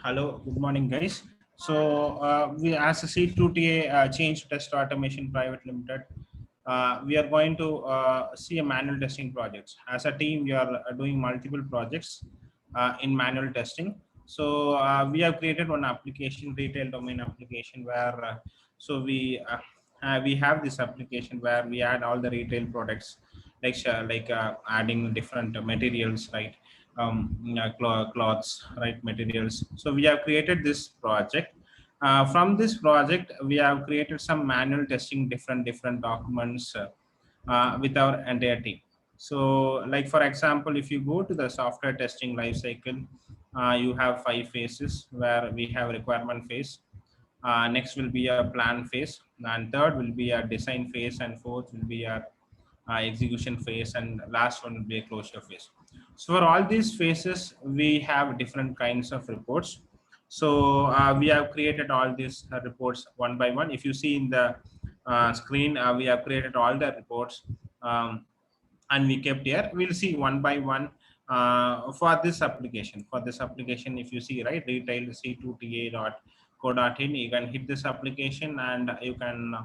Hello, good morning, guys. We as a C2TA Change Test Automation Private Limited, we are going to see a manual testing projects. As a team, we are doing multiple projects in manual testing. We have created one application, retail domain application, where we have this application where we add all the retail products, adding different materials, right? Cloths, right, materials. So we have created this project. From this project, we have created some manual testing, different documents with our entire team. So, like for example, if you go to the software testing life cycle, you have 5 phases where we have requirement phase. Next will be a plan phase, and third will be a design phase, and fourth will be a execution phase, and last one will be a closure phase. So for all these phases, we have different kinds of reports. We have created all these reports one by one. If you see in the screen, we have created all the reports, and we kept here. We'll see one by one for this application. For this application, if you see, right, retail c2ta.co.in, you can hit this application, and you can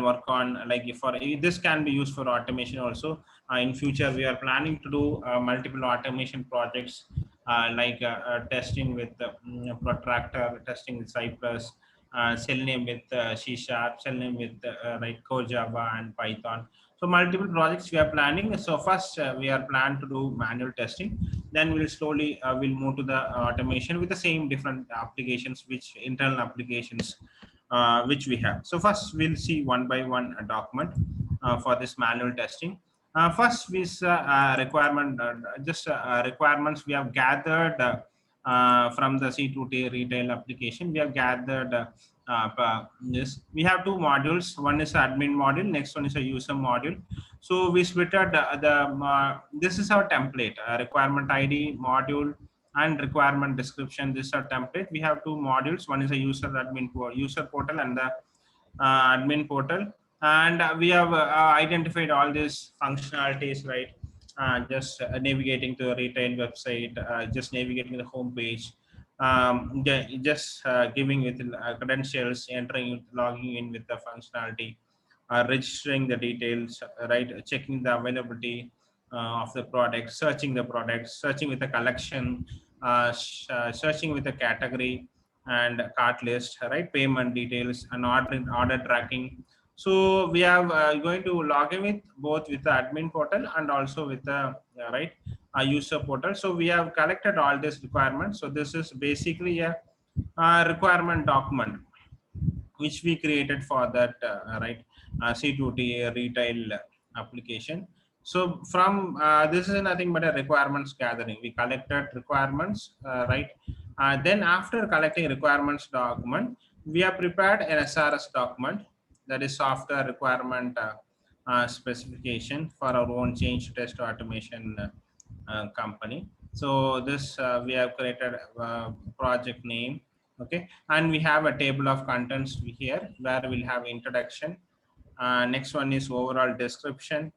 work on, like, for this can be used for automation also. In future, we are planning to do multiple automation projects, testing with protractor, testing with Cypress, Selenium with C Sharp, Selenium with Core Java and Python. So multiple projects we are planning. So first, we are planned to do manual testing. Then we'll slowly we'll move to the automation with the same different applications, which internal applications which we have. So first, we'll see one by one a document for this manual testing. First is requirement, requirements we have gathered from the C2T retail application. We have gathered this. We have two modules. One is admin module. Next one is a user module. So we split this is our template, requirement ID module and requirement description. This is our template. We have two modules. One is a user portal, and the admin portal. And we have identified all these functionalities, right? Navigating to a retail website, just navigating the home page, giving with credentials, entering, logging in with the functionality, registering the details, right? Checking the availability of the product, searching the product, searching with the collection, searching with the category and cart list, right? Payment details and order tracking. So we are going to log in with both with the admin portal and also with the user portal. So we have collected all these requirements. So this is basically a requirement document which we created for that C2T retail application. So from this is nothing but a requirements gathering. We collected requirements, then after collecting requirements document, we have prepared an SRS document, that is software requirement specification, for our own change test automation company. So this we have created project name, okay, and we have a table of contents here where we'll have introduction. Next one is overall description,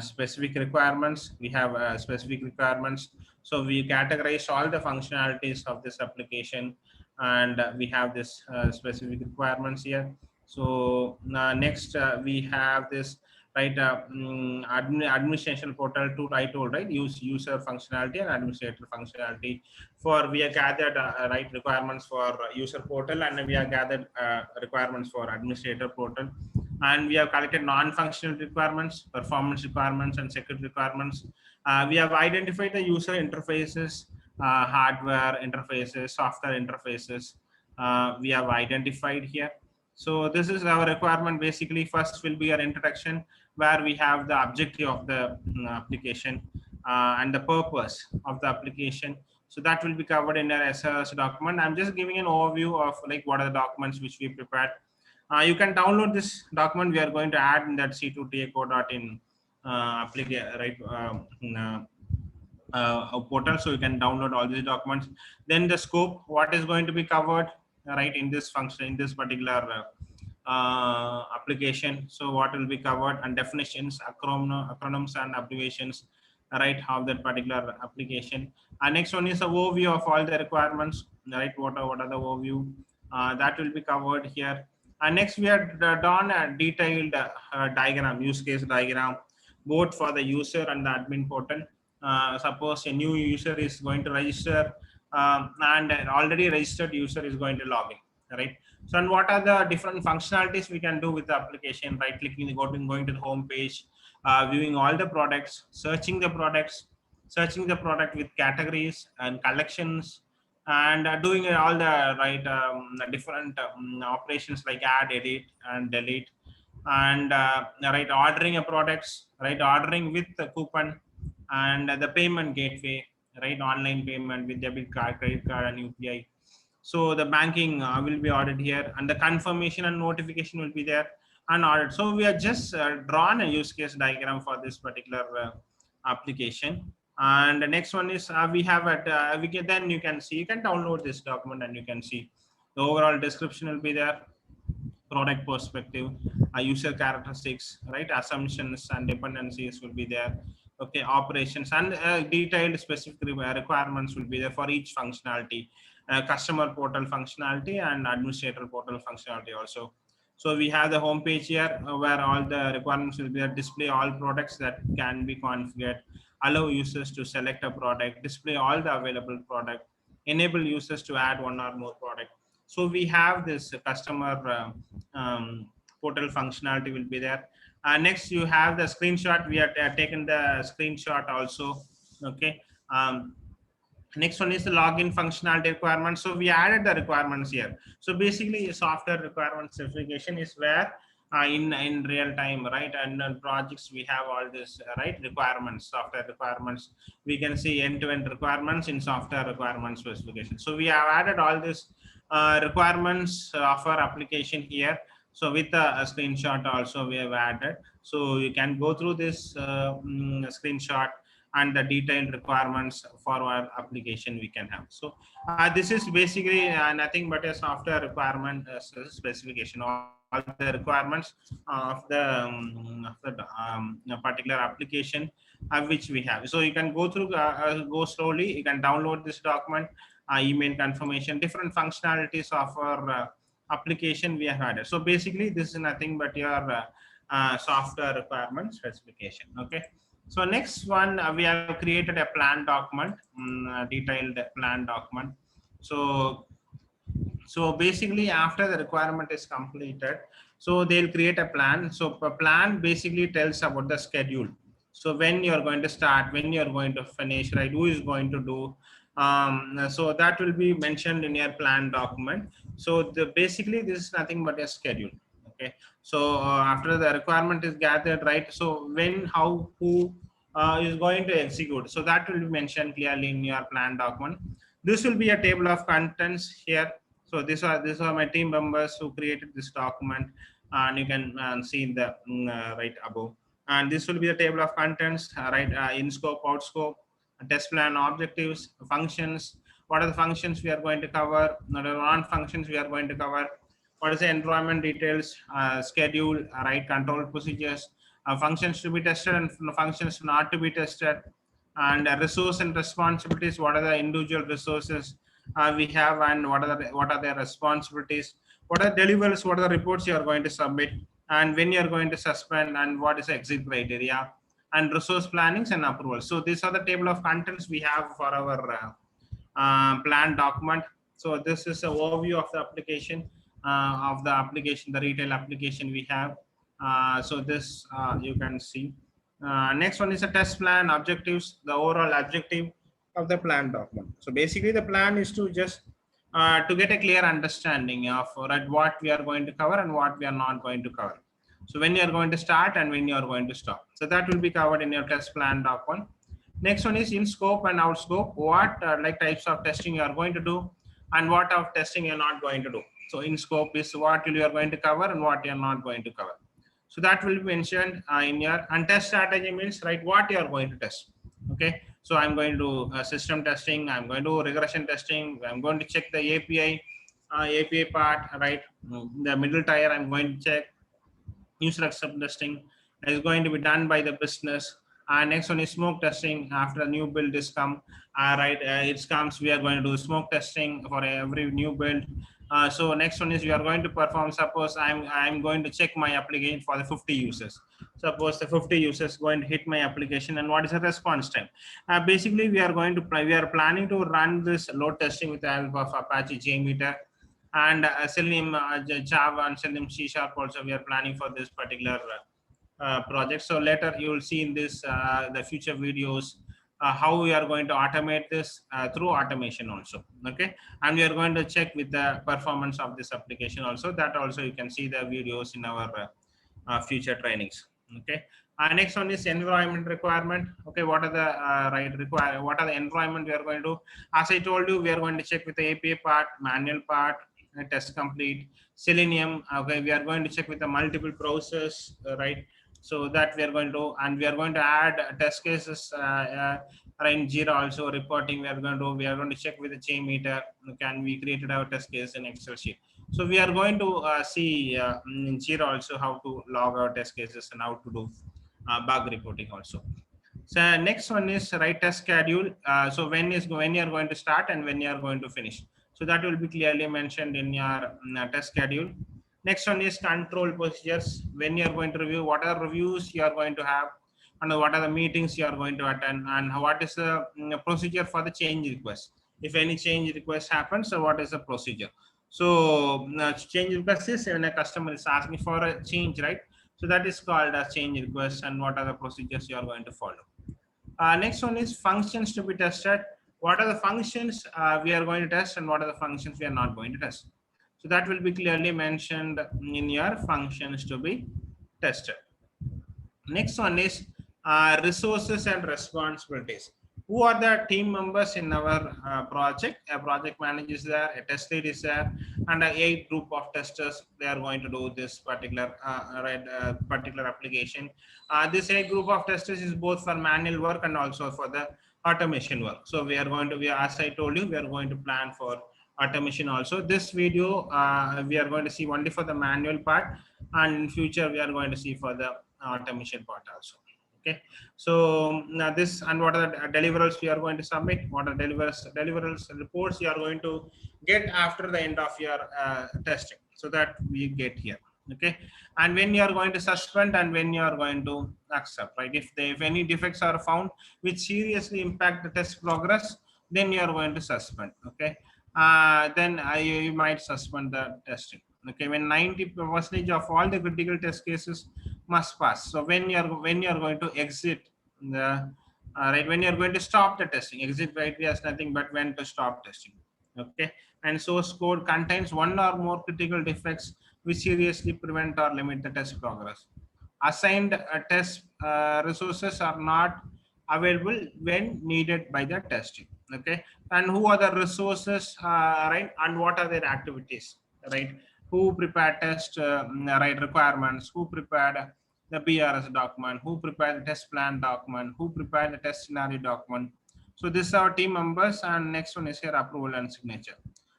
specific requirements. We have specific requirements. So we categorize all the functionalities of this application, and we have this specific requirements here. So next we have this administration portal to use user functionality and administrator functionality. For we have gathered requirements for user portal, and we have gathered requirements for administrator portal, and we have collected non-functional requirements, performance requirements, and security requirements. We have identified the user interfaces, hardware interfaces, software interfaces. We have identified here. So this is our requirement. Basically, first will be our introduction, where we have the objective of the application and the purpose of the application. So that will be covered in our SRS document. I'm just giving an overview of what are the documents which we prepared. You can download this document. We are going to add in that c2taco.in portal, so you can download all these documents. Then the scope, what is going to be covered in this function, in this particular application. So what will be covered, and definitions, acronyms and abbreviations, of that particular application. And next one is a overview of all the requirements, right? What are the overview that will be covered here. And next we have done a detailed diagram, use case diagram, both for the user and the admin portal. Suppose a new user is going to register, and an already registered user is going to log in, right? So, and what are the different functionalities we can do with the application? Right clicking, going to the home page, viewing all the products, searching the product with categories and collections, and doing all the right different operations like add, edit, and delete, and right ordering a products, right ordering with the coupon, and the payment gateway, right online payment with debit card, credit card, and UPI. So the banking will be ordered here, and the confirmation and notification will be there and ordered. So we are just drawn a use case diagram for this particular application. And the next one is we have at we can, then you can see, you can download this document and you can see the overall description will be there, product perspective, user characteristics, right, assumptions and dependencies will be there. Okay, operations and detailed specific requirements will be there for each functionality, customer portal functionality and administrator portal functionality also. So we have the home page here where all the requirements will be there, display all products that can be configured, allow users to select a product, display all the available product, enable users to add one or more product. So we have this customer portal functionality will be there. Next, you have the screenshot. We have taken the screenshot also. Okay. Next one is the login functionality requirements. So we added the requirements here. So basically, software requirement specification is where in real time, right? And projects we have all this right requirements, software requirements. We can see end-to-end requirements in software requirement specification. So we have added all this requirements of our application here. So with a screenshot also we have added. So you can go through this screenshot and the detailed requirements for our application we can have. So this is basically nothing but a software requirement specification, all the requirements of the particular application which we have. So you can go through, go slowly. You can download this document, email confirmation, different functionalities of our application we have added. So basically, this is nothing but your software requirement specification. Okay. So next one, we have created a plan document, detailed plan document. So basically, after the requirement is completed, so they'll create a plan. So a plan basically tells about the schedule. So when you're going to start, when you're going to finish, right? Who is going to do? So that will be mentioned in your plan document. So basically, this is nothing but a schedule. Okay. So after the requirement is gathered, right? So when, how, who is going to execute. So that will be mentioned clearly in your plan document. This will be a table of contents here. So these are my team members who created this document, and you can see the right above. And this will be the table of contents, right? In scope, out scope, test plan, objectives, functions. What are the functions we are going to cover? What are non-functions we are going to cover? What is the environment details, schedule, right? Control procedures, functions to be tested and functions not to be tested, and resource and responsibilities. What are the individual resources we have, and what are their responsibilities? What are deliverables? What are the reports you are going to submit, and when you are going to suspend, and what is the exit criteria, and resource plannings and approval. So these are the table of contents we have for our plan document. So this is an overview of the application, the retail application we have. So this you can see. Next one is a test plan objectives, the overall objective of the plan document. So basically the plan is to just to get a clear understanding of what we are going to cover and what we are not going to cover. So when you are going to start and when you are going to stop. So that will be covered in your test plan document. Next one is in scope and out scope. What like types of testing you are going to do and what of testing you're not going to do. So in scope is what you are going to cover and what you're not going to cover. So that will be mentioned in your, and test strategy means, right, what you are going to test. Okay. So I'm going to do system testing. I'm going to do regression testing. I'm going to check the API part, right? The middle tier, I'm going to check user acceptance testing is going to be done by the business. Next one is smoke testing. After a new build is come, right, it comes, we are going to do smoke testing for every new build. So next one is we are going to perform, suppose I'm going to check my application for the 50 users. Suppose the 50 users going to hit my application, and what is the response time? Basically, we are planning to run this load testing with the help of Apache JMeter and Selenium Java and Selenium C# also. We are planning for this particular project. So later you will see in this the future videos how we are going to automate this through automation also. Okay, and we are going to check with the performance of this application also. That also you can see the videos in our future trainings. Okay. Next one is environment requirement. Okay, what are the what are the environment we are going to? As I told you, we are going to check with the API part, manual part, test complete, Selenium. Okay, we are going to check with the multiple process, right? So that we are going to, and we are going to add test cases in Jira also reporting. We are going to check with the JMeter. Can we created our test case in Excel sheet? So we are going to see in Jira also how to log our test cases and how to do bug reporting also. So next one is write test schedule. So when you are going to start and when you are going to finish. So that will be clearly mentioned in your test schedule. Next one is control procedures. When you are going to review, what are reviews you are going to have, and what are the meetings you are going to attend, and what is the procedure for the change request. If any change request happens, so what is the procedure? So change request is when a customer is asking for a change, right? So that is called as change request, and what are the procedures you are going to follow. Next one is functions to be tested. What are the functions we are going to test, and what are the functions we are not going to test? So that will be clearly mentioned in your functions to be tested. Next one is resources and responsibilities. Who are the team members in our project? A project manager is there, a test lead is there, and a group of testers. They are going to do this particular particular application. This a group of testers is both for manual work and also for the automation work. So we are going to, as I told you, we are going to plan for automation also. This video we are going to see only for the manual part, and in future we are going to see for the automation part also. Okay, so now this, and what are the deliverables we are going to submit, what are deliverables reports you are going to get after the end of your testing, so that we get here. Okay, and when you are going to suspend and when you are going to accept, right? If any defects are found which seriously impact the test progress, then you are going to suspend. Okay, then you might suspend the testing. Okay, when 90% of all the critical test cases must pass. So when you are going to exit the right, when you are going to stop the testing, exit right has nothing but when to stop testing. Okay, and source code contains one or more critical defects which seriously prevent or limit the test progress. Assigned test resources are not available when needed by the testing. Okay, and who are the resources, right, and what are their activities, right? Who prepared test right requirements, who prepared the BRS document, who prepared the test plan document, who prepared the test scenario document. So this is our team members, and next one is your approval and signature.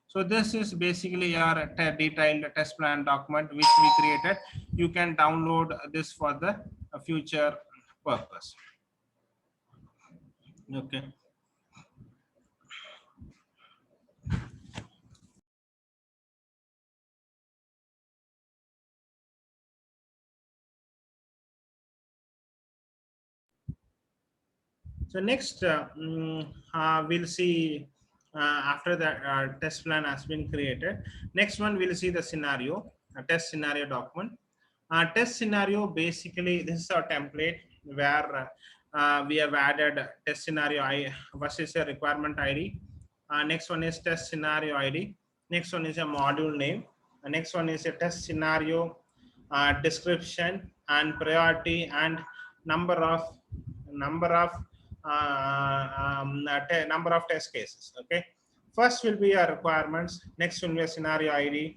So this is basically your detailed test plan document which we created. You can download this for the future purpose. Okay. So next, we'll see after that test plan has been created. Next one, we'll see the scenario, a test scenario document. Test scenario, basically, this is our template where we have added test scenario first is a requirement ID. Next one is test scenario ID. Next one is a module name. Next one is a test scenario description and priority and number of number of test cases. Okay, first will be our requirements, next will be a scenario ID,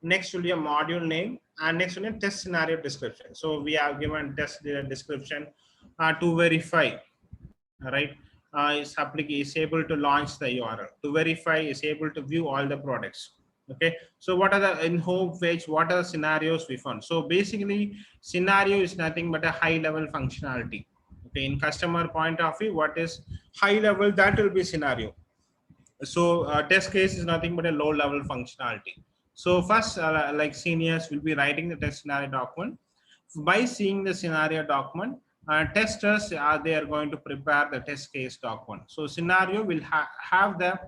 next will be a module name, and next will be a test scenario description. So we have given test description to verify, right? Is able to launch the URL, to verify is able to view all the products. Okay, so what are the in home page, what are the scenarios we found? So basically scenario is nothing but a high level functionality. Okay, in customer point of view, what is high level, that will be scenario. So test case is nothing but a low level functionality. So first, like seniors will be writing the test scenario document. By seeing the scenario document, testers they are going to prepare the test case document. So scenario will have the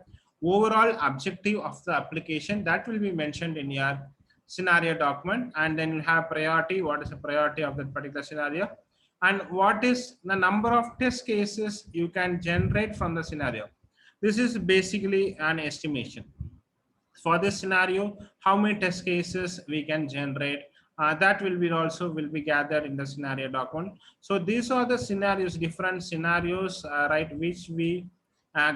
overall objective of the application that will be mentioned in your scenario document, and then you have priority, what is the priority of that particular scenario, and what is the number of test cases you can generate from the scenario. This is basically an estimation for this scenario, how many test cases we can generate. That will be also will be gathered in the scenario document. So these are the scenarios, different scenarios, right, which we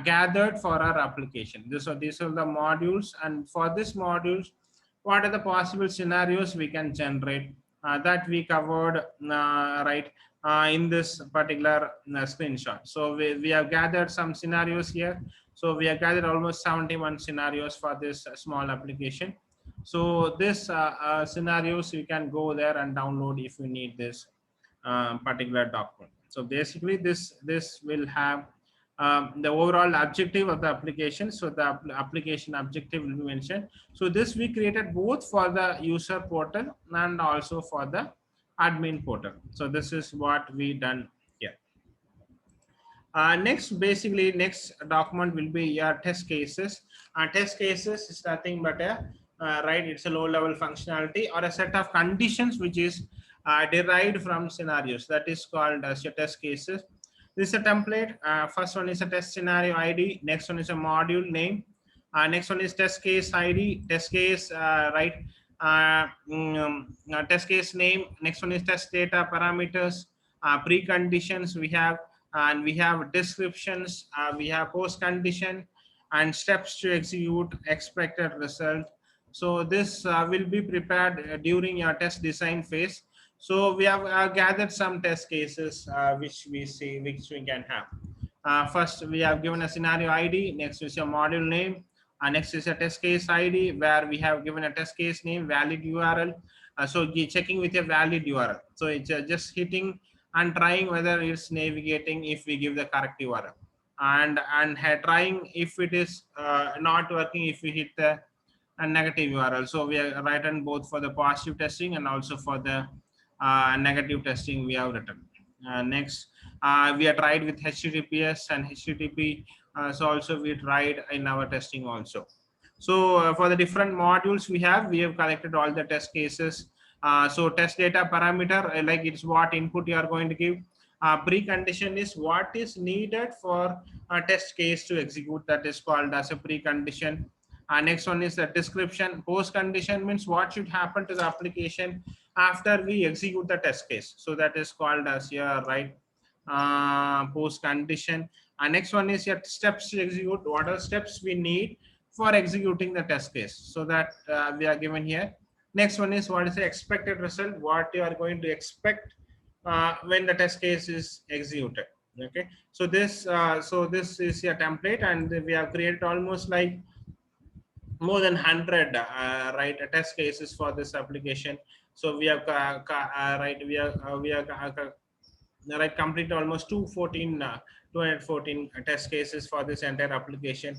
gathered for our application. These are the modules, and for this modules, what are the possible scenarios we can generate, that we covered, right, in this particular screenshot. So we have gathered some scenarios here. So we have gathered almost 71 scenarios for this small application. So this scenarios, you can go there and download if you need this particular document. So basically this will have the overall objective of the application. So the application objective will be mentioned. So this we created both for the user portal and also for the admin portal. So this is what we done here. Next document will be your test cases. Test cases is nothing but a right, it's a low level functionality or a set of conditions which is derived from scenarios, that is called as your test cases. This is a template. First one is a test scenario ID, next one is a module name, next one is test case ID, test case right, test case name, next one is test data parameters, preconditions we have, and we have descriptions, we have post condition, and steps to execute expected result. So this will be prepared during your test design phase. So we have gathered some test cases which we can have. First we have given a scenario ID, next is your module name, next is a test case ID where we have given a test case name, valid URL. So checking with a valid URL. So it's just hitting and trying whether it's navigating if we give the correct URL, and trying if it is not working if we hit the negative URL. So we are written both for the positive testing and also for the negative testing we have written. Next, we have tried with HTTPS and HTTP. So also we tried in our testing also. So for the different modules we have collected all the test cases. So test data parameter, like it's what input you are going to give. Precondition is what is needed for a test case to execute, that is called as a precondition. Next one is the description. Post condition means what should happen to the application after we execute the test case. So that is called as your right post condition. Next one is your steps to execute. What are steps we need for executing the test case? So that we are given here. Next one is what is the expected result, what you are going to expect when the test case is executed. Okay, so this is your template, and we have created almost like more than 100 right test cases for this application. So we have right right complete almost 214 test cases for this entire application.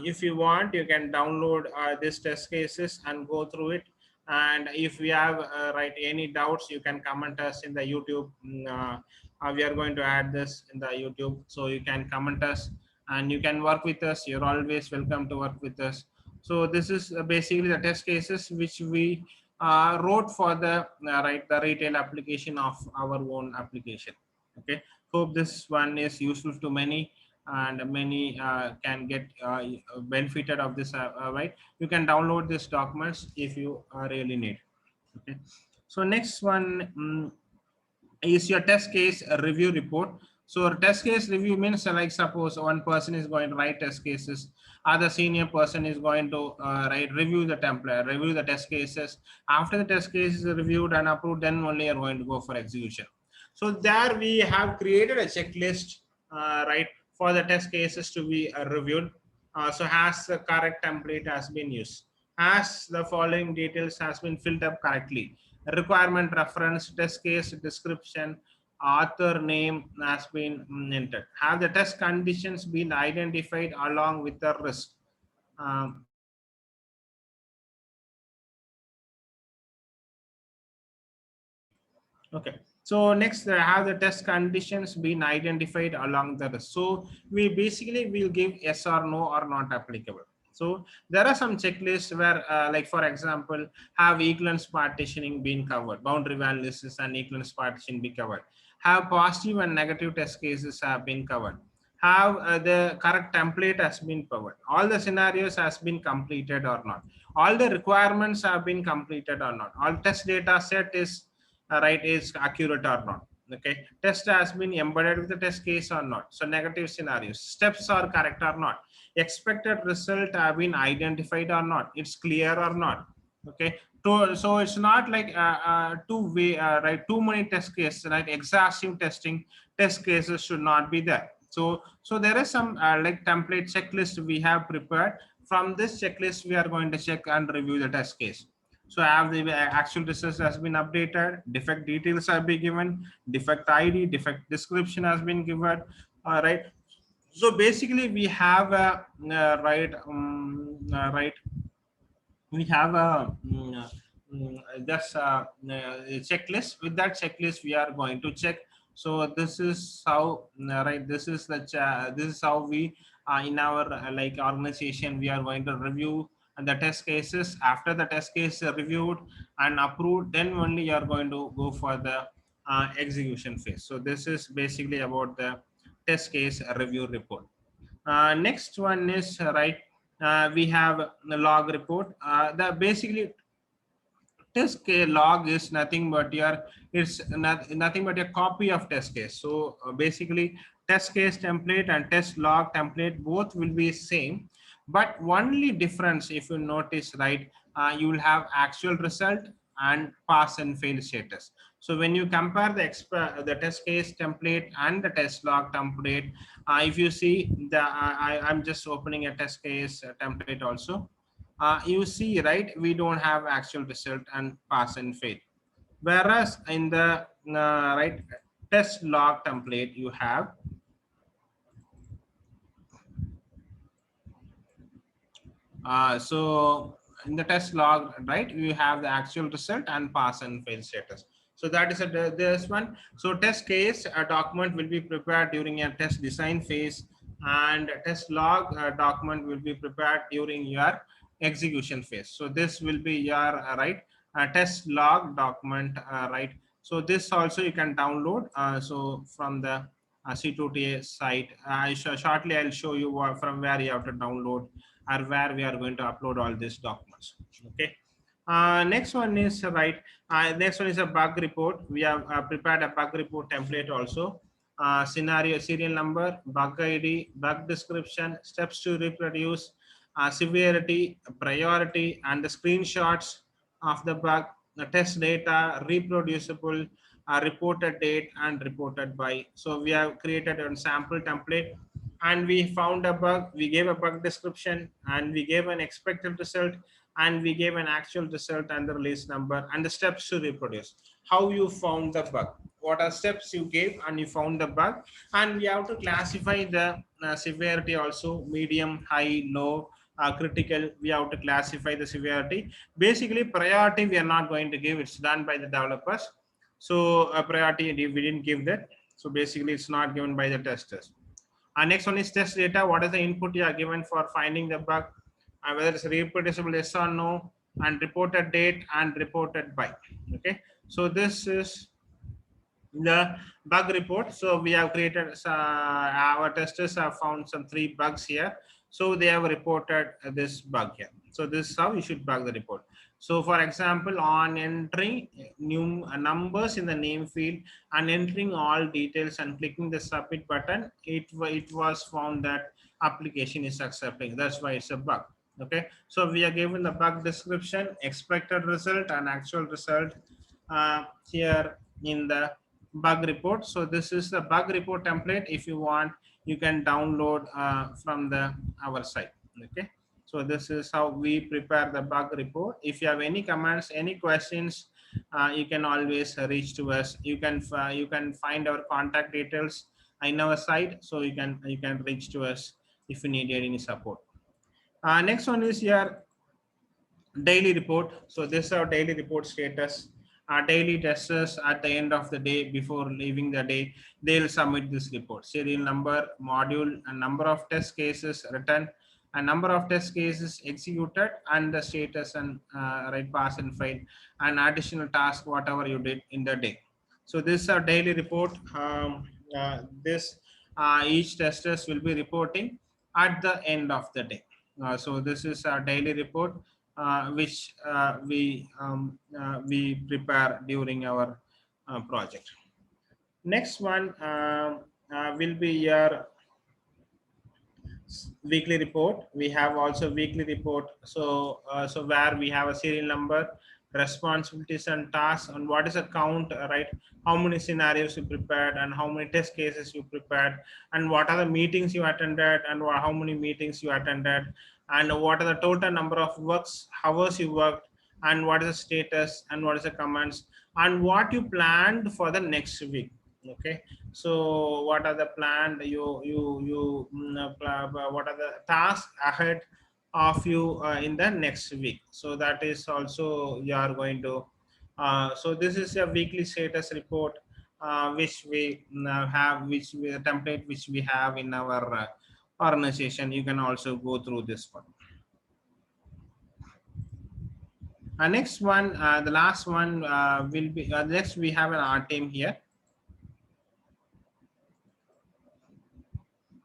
If you want, you can download these test cases and go through it. And if we have right any doubts, you can comment us in the YouTube. We are going to add this in the YouTube, so you can comment us and you can work with us. You're always welcome to work with us. So this is basically the test cases which we wrote for the right the retail application of our own application. Okay, hope this one is useful to many, and many can get benefited of this. Right, you can download these documents if you really need. Okay, so next one is your test case review report. So test case review means like suppose one person is going to write test cases, other senior person is going to review the template, review the test cases. After the test case is reviewed and approved, then only are going to go for execution. So there we have created a checklist right for the test cases to be reviewed. So has the correct template has been used, as the following details has been filled up correctly: requirement reference, test case description, author name has been entered. Have the test conditions been identified along with the risk? Um, Okay. So next, have the test conditions been identified along the risk? So we basically will give yes or no or not applicable. So there are some checklists where, like for example, have equivalence partitioning been covered, boundary analysis and equivalence partition be covered, have positive and negative test cases have been covered, have the correct template has been covered, all the scenarios has been completed or not, all the requirements have been completed or not, all test data set is right is accurate or not. Okay, test has been embedded with the test case or not. So negative scenarios, steps are correct or not, expected result have been identified or not, it's clear or not. Okay, so it's not like two way right, too many test cases, right, exhaustive testing test cases should not be there. So there is some like template checklist we have prepared. From this checklist we are going to check and review the test case. So have the actual results has been updated, defect details have been given, defect ID, defect description has been given. All right. So basically we have a right, we have a just a checklist. With that checklist we are going to check. So this is how right, this is the this is how we in our like organization we are going to review and the test cases. After the test case reviewed and approved, then only you are going to go for the execution phase. So this is basically about the test case review report. Next one is right, we have the log report. The basically test case log is nothing but your, it's nothing but a copy of test case. So basically test case template and test log template both will be same, but only difference if you notice, right, you will have actual result and pass and fail status. So when you compare the test case template and the test log template, if you see the I'm just opening a test case template also. You see, right, we don't have actual result and pass and fail. Whereas in the right test log template, you have so in the test log, right, you have the actual result and pass and fail status. So that is this one. So test case document will be prepared during a test design phase, and test log document will be prepared during your execution phase. So this will be your right test log document, right. So this also you can download. So from the C2TA site, shortly I'll show you from where you have to download or where we are going to upload all these documents. Okay. Next one is right. Next one is a bug report. We have prepared a bug report template also. Scenario, serial number, bug ID, bug description, steps to reproduce, severity, priority, and the screenshots of the bug, the test data, reproducible, reported date, and reported by. So we have created a sample template, and we found a bug, we gave a bug description, and we gave an expected result, and we gave an actual result and the release number and the steps to reproduce. How you found the bug, what are steps you gave and you found the bug, and we have to classify the severity also, medium, high, low, critical. We have to classify the severity. Basically priority we are not going to give, it's done by the developers. So a priority we didn't give that. So basically it's not given by the testers. Next one is test data. What is the input you are given for finding the bug, whether it's reproducible, yes or no, and reported date and reported by. Okay, so this is the bug report. So we have created our testers have found some 3 bugs here. So they have reported this bug here. So this is how you should bug the report. So for example, on entering new numbers in the name field and entering all details and clicking the submit button, it was found that application is accepting. That's why it's a bug. Okay, so we are given the bug description, expected result, and actual result here in the bug report. So this is the bug report template. If you want, you can download from the our site. Okay, so this is how we prepare the bug report. If you have any comments, any questions, you can always reach to us. You can find our contact details in our site, so you can reach to us if you need any support. Next one is your daily report. So this is our daily report status. Our daily testers at the end of the day, before leaving the day, they'll submit this report: serial number, module, and number of test cases written, a number of test cases executed, and the status and right, pass and fail, and additional task whatever you did in the day. So this is our daily report. This each testers will be reporting at the end of the day. So this is our daily report, which we prepare during our project. Next one will be your weekly report. We have also weekly report. So so where we have a serial number, responsibilities and tasks, and what is a count, right? How many scenarios you prepared, and how many test cases you prepared, and what are the meetings you attended, and how many meetings you attended, and what are the total number of works hours you worked, and what is the status, and what is the comments, and what you planned for the next week. Okay, so what are the planned what are the tasks ahead of you in the next week? So that is also you are going to so this is a weekly status report, which we have, which we, a template which we have in our organization. You can also go through this one. Next one, the last one will be next we have an R team here.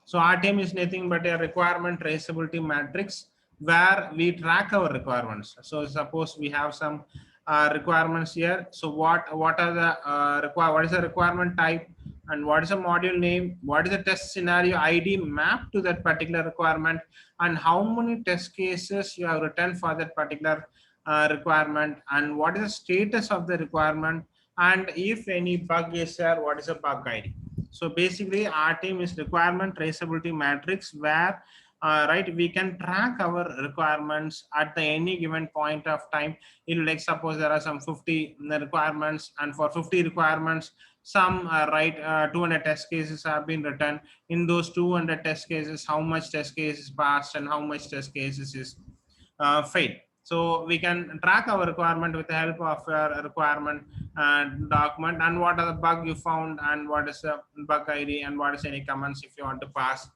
So RTM is nothing but a requirement traceability matrix where we track our requirements. So suppose we have some requirements here. So what are the what is the requirement type, and what is the module name, what is the test scenario ID mapped to that particular requirement, and how many test cases you have written for that particular requirement, and what is the status of the requirement, and if any bug is there, what is the bug ID. So basically our team is requirement traceability matrix where right, we can track our requirements at the any given point of time. In, like, suppose there are some 50 requirements, and for 50 requirements some 200 test cases have been written. In those 200 test cases, how much test cases passed and how much test cases is failed. So we can track our requirement with the help of a requirement document, and what are the bug you found, and what is the bug ID, and what is any comments if you want to pass.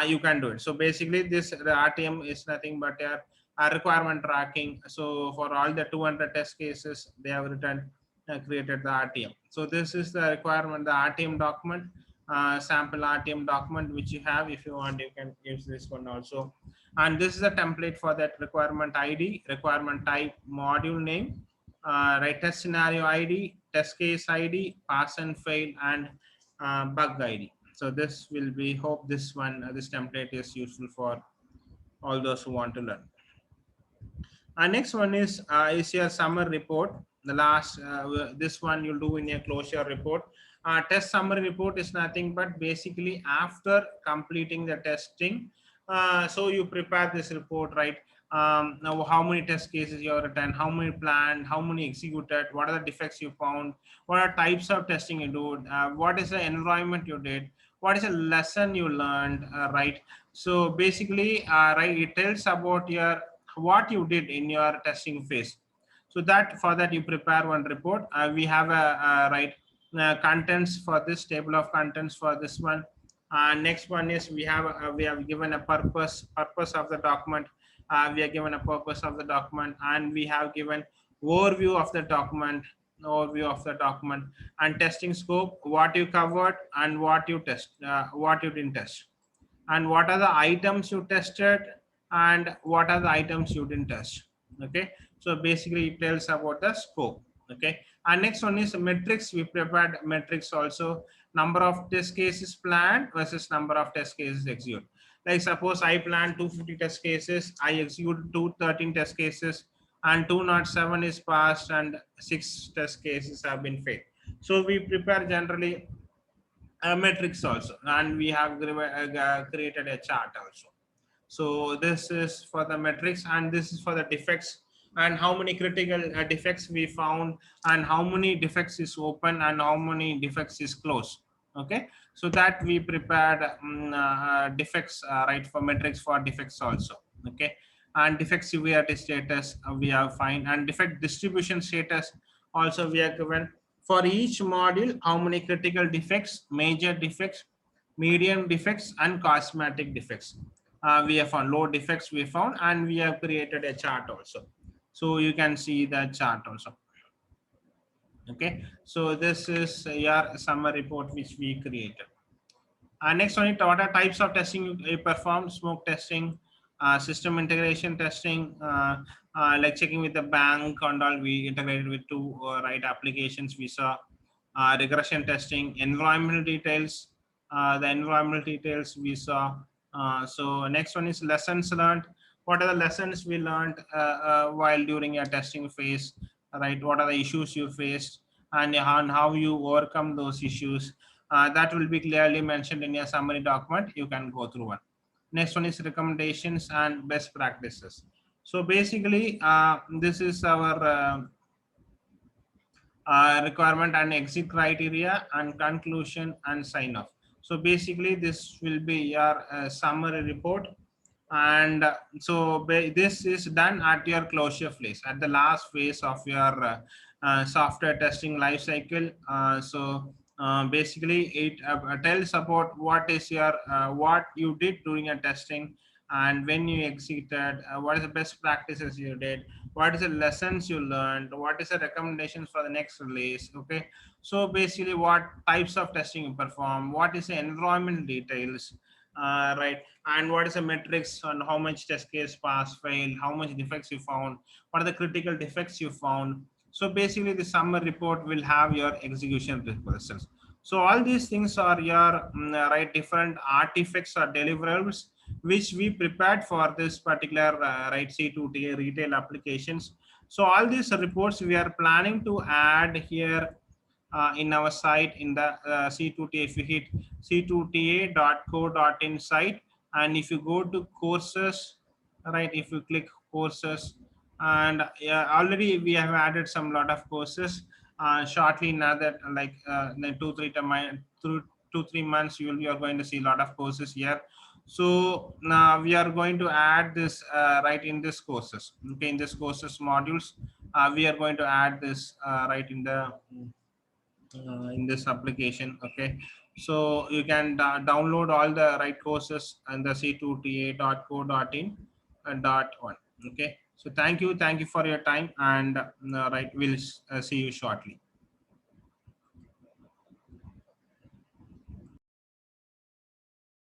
You can do it. So basically this, the RTM is nothing but a requirement tracking. So for all the 200 test cases, they have written created the RTM. So this is the requirement, the RTM document, sample RTM document, which you have. If you want, you can use this one also. And this is a template for that requirement ID, requirement type, module name, right, test scenario ID, test case ID, pass and fail, and bug ID. So this will be, hope this one, this template is useful for all those who want to learn. Next one is your summary report. The last, this one you'll do in your closure report. Test summary report is nothing but basically after completing the testing. So you prepare this report, right? Now how many test cases you have written, how many planned, how many executed, what are the defects you found, what are types of testing you do, what is the environment you did, what is a lesson you learned, right? So basically, right, it tells about your what you did in your testing phase. So that, for that you prepare one report. We have a right contents for this, table of contents for this one. Next one is we have given a purpose of the document. We are given a purpose of the document, and we have given overview of the document, and testing scope, what you covered and what you what you didn't test, and what are the items you tested and what are the items you didn't test. Okay, so basically it tells about the scope. Okay, and next one is metrics. We prepared metrics also, number of test cases planned versus number of test cases executed. Like suppose I planned 250 test cases, I executed 213 test cases, and 207 is passed and 6 test cases have been failed. So we prepare generally metrics also, and we have created a chart also. So this is for the metrics, and this is for the defects. and how many critical defects we found, and how many defects is open and how many defects is closed. Okay, so that we prepared defects, right, for metrics for defects also. Okay, and defect severity status we have find, and defect distribution status also we are given. For each module, how many critical defects, major defects, medium defects, and cosmetic defects we have found. Low defects we found, and we have created a chart also. So you can see the chart also. Okay, so this is your summary report which we created. Next one is what are types of testing you perform: smoke testing, system integration testing, like checking with the bank and all. We integrated with two right applications. We saw regression testing, environmental details. The environmental details we saw. So next one is lessons learned. What are the lessons we learned while during your testing phase? Right. What are the issues you faced, and how you overcome those issues? That will be clearly mentioned in your summary document. You can go through one. Next one is recommendations and best practices. So basically, this is our requirement and exit criteria and conclusion and sign off. So basically, this will be your summary report. And this is done at your closure phase, at the last phase of your software testing life cycle. Basically it tells about what is your what you did during your testing, and when you exited, what is the best practices you did, what is the lessons you learned, what is the recommendations for the next release. Okay, so basically what types of testing you perform, what is the environment details, right, and what is the metrics on how much test case pass fail, how much defects you found, what are the critical defects you found. So basically the summary report will have your execution results. So all these things are your right different artifacts or deliverables which we prepared for this particular right C2TA retail applications. So all these reports we are planning to add here in our site in the C2TA. If you hit c2ta.co.in site, and if you go to courses, right, if you click courses, and already we have added some lot of courses. Shortly now that like in 2-3 months you are going to see a lot of courses here. So now we are going to add this right in this courses. Okay, in this courses modules, we are going to add this right in this application. Okay, so you can download all the right courses and the c2ta.co.in .1. Okay, so thank you for your time, and right, we'll see you shortly.